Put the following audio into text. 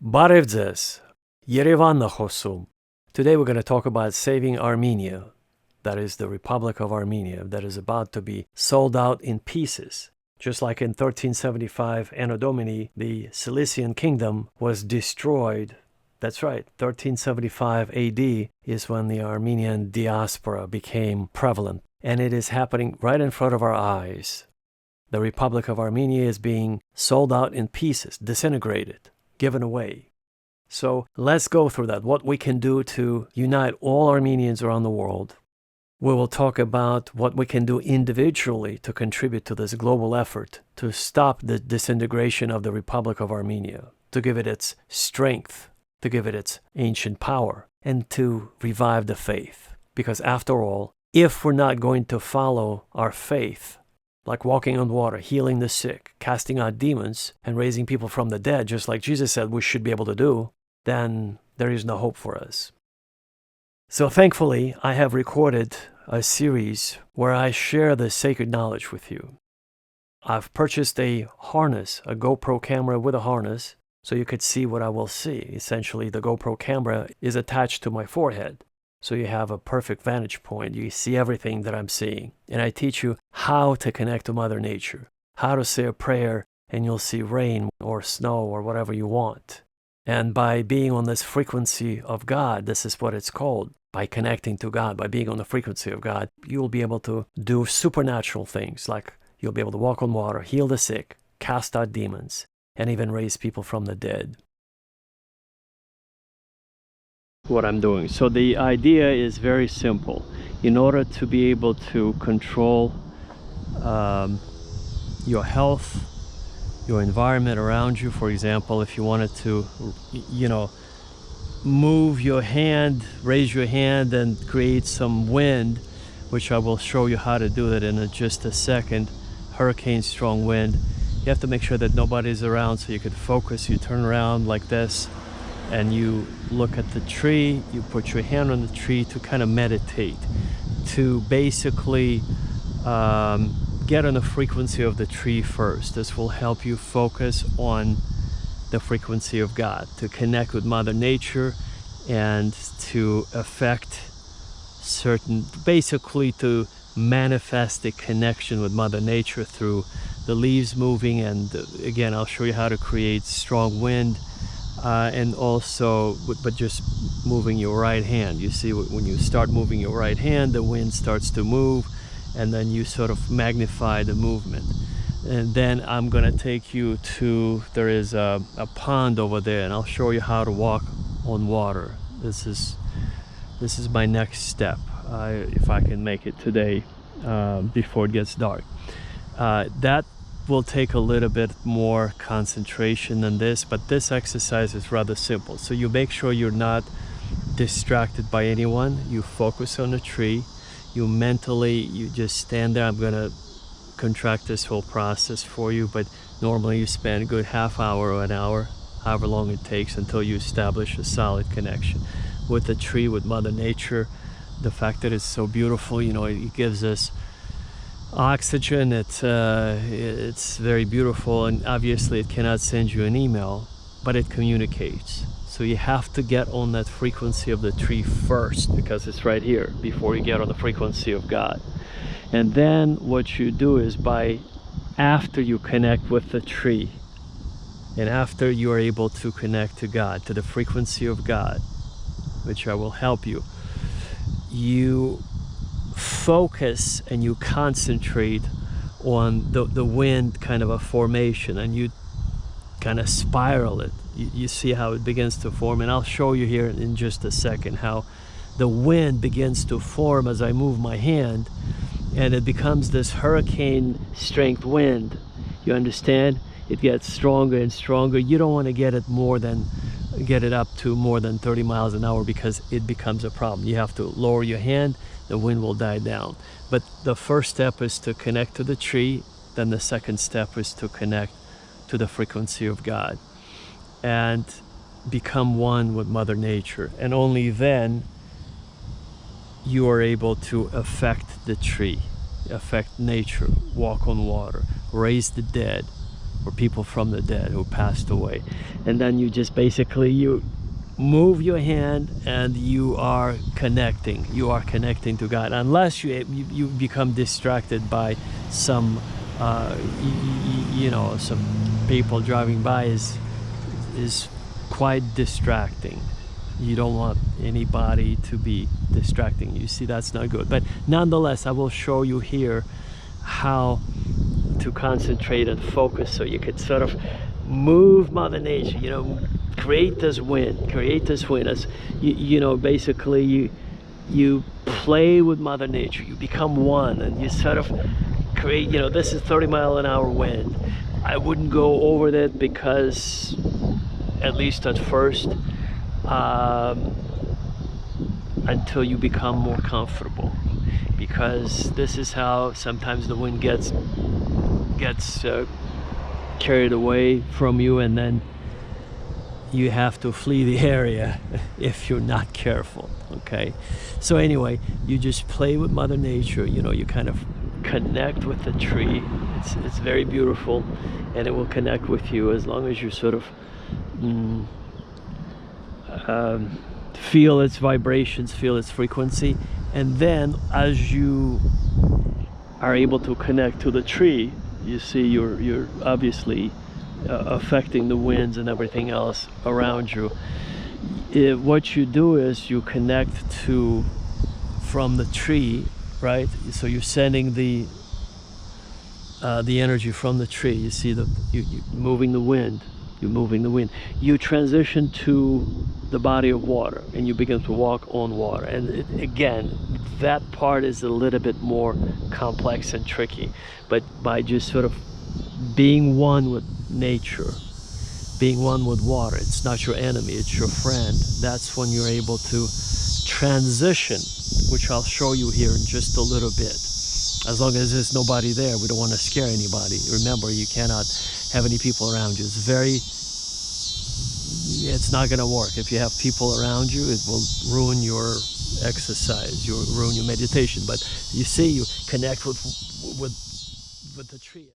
Բարև ձեզ, Երևանն է խոսում. Today we're going to talk about saving Armenia, that is the Republic of Armenia, that is about to be sold out in pieces. Just like in 1375 Anno Domini, the Cilician kingdom was destroyed. That's right, 1375 AD is when the Armenian diaspora became prevalent, and it is happening right in front of our eyes. The Republic of Armenia is being sold out in pieces, disintegrated, given away. So let's go through that, what we can do to unite all Armenians around the world. We will talk about what we can do individually to contribute to this global effort to stop the disintegration of the Republic of Armenia, to give it its strength, to give it its ancient power, and to revive the faith. Because after all, if we're not going to follow our faith, like walking on water, healing the sick, casting out demons, and raising people from the dead, just like Jesus said we should be able to do, then there is no hope for us. So thankfully, I have recorded a series where I share the sacred knowledge with you. I've purchased a harness, a GoPro camera with a harness, so you could see what I will see. Essentially, the GoPro camera is attached to my forehead. So you have a perfect vantage point. You see everything that I'm seeing. And I teach you how to connect to Mother Nature, how to say a prayer, and you'll see rain or snow or whatever you want. And by being on this frequency of God, this is what it's called, by connecting to God, by being on the frequency of God, you'll be able to do supernatural things, like you'll be able to walk on water, heal the sick, cast out demons, and even raise people from the dead. What I'm doing. So the idea is very simple. In order to be able to control your health, your environment around you, for example, if you wanted to, move your hand, raise your hand and create some wind, which I will show you how to do that in just a second, hurricane strong wind, you have to make sure that nobody's around so you could focus. You turn around like this and you look at the tree, you put your hand on the tree to kind of meditate, to basically get on the frequency of the tree first. This will help you focus on the frequency of God, to connect with Mother Nature and to affect basically to manifest a connection with Mother Nature through the leaves moving. And again, I'll show you how to create strong wind. And also, but just moving your right hand. You see, when you start moving your right hand, the wind starts to move, and then you sort of magnify the movement. And then I'm going to take you to, there is a pond over there, and I'll show you how to walk on water. This is my next step, if I can make it today before it gets dark. That will take a little bit more concentration than this, but this exercise is rather simple. So you make sure you're not distracted by anyone. You focus on the tree. You just stand there. I'm going to contract this whole process for you, but normally you spend a good half hour or an hour, however long it takes, until you establish a solid connection with the tree, with Mother Nature. The fact that it's so beautiful, it gives us oxygen. It's very beautiful, and obviously it cannot send you an email, but it communicates. So you have to get on that frequency of the tree first, because it's right here before you get on the frequency of God. And then what you do is, after you connect with the tree and after you are able to connect to God, to the frequency of God, which I will help you, you focus and you concentrate on the wind kind of a formation, and you kind of spiral it. You see how it begins to form, and I'll show you here in just a second how the wind begins to form as I move my hand, and it becomes this hurricane strength wind. You understand? It gets stronger and stronger. You don't want to get it up to more than 30 miles an hour, because it becomes a problem. You have to lower your hand, the wind will die down. But the first step is to connect to the tree. Then the second step is to connect to the frequency of God and become one with Mother Nature. And only then you are able to affect the tree, affect nature, walk on water, raise the dead, or people from the dead who passed away. And then you just basically, you move your hand and you are connecting to God, unless you become distracted by some you know, some people driving by is quite distracting. You don't want anybody to be distracting you. See, that's not good. But nonetheless, I will show you here how to concentrate and focus, so you could sort of move Mother Nature, you know, create this wind as you know, basically you play with Mother Nature, you become one, and you sort of create, you know, this is 30-mile-an-hour wind. I wouldn't go over that, because at least at first, until you become more comfortable, because this is how sometimes the wind gets carried away from you, and then you have to flee the area if you're not careful. Okay, so anyway, you just play with Mother Nature, you know, you kind of connect with the tree. It's very beautiful, and it will connect with you as long as you sort of feel its vibrations, feel its frequency. And then as you are able to connect to the tree, you see you're obviously affecting the winds and everything else around you. What you do is you connect from the tree, right? So you're sending the energy from the tree. You see you moving the wind. You're moving the wind. You transition to the body of water, and you begin to walk on water. And again, that part is a little bit more complex and tricky. But by just sort of being one with nature, being one with water, it's not your enemy, it's your friend. That's when you're able to transition, which I'll show you here in just a little bit. As long as there's nobody there, we don't want to scare anybody. Remember, you cannot have any people around you. It's not going to work. If you have people around you, it will ruin your exercise, ruin your meditation. But you see, you connect with the tree.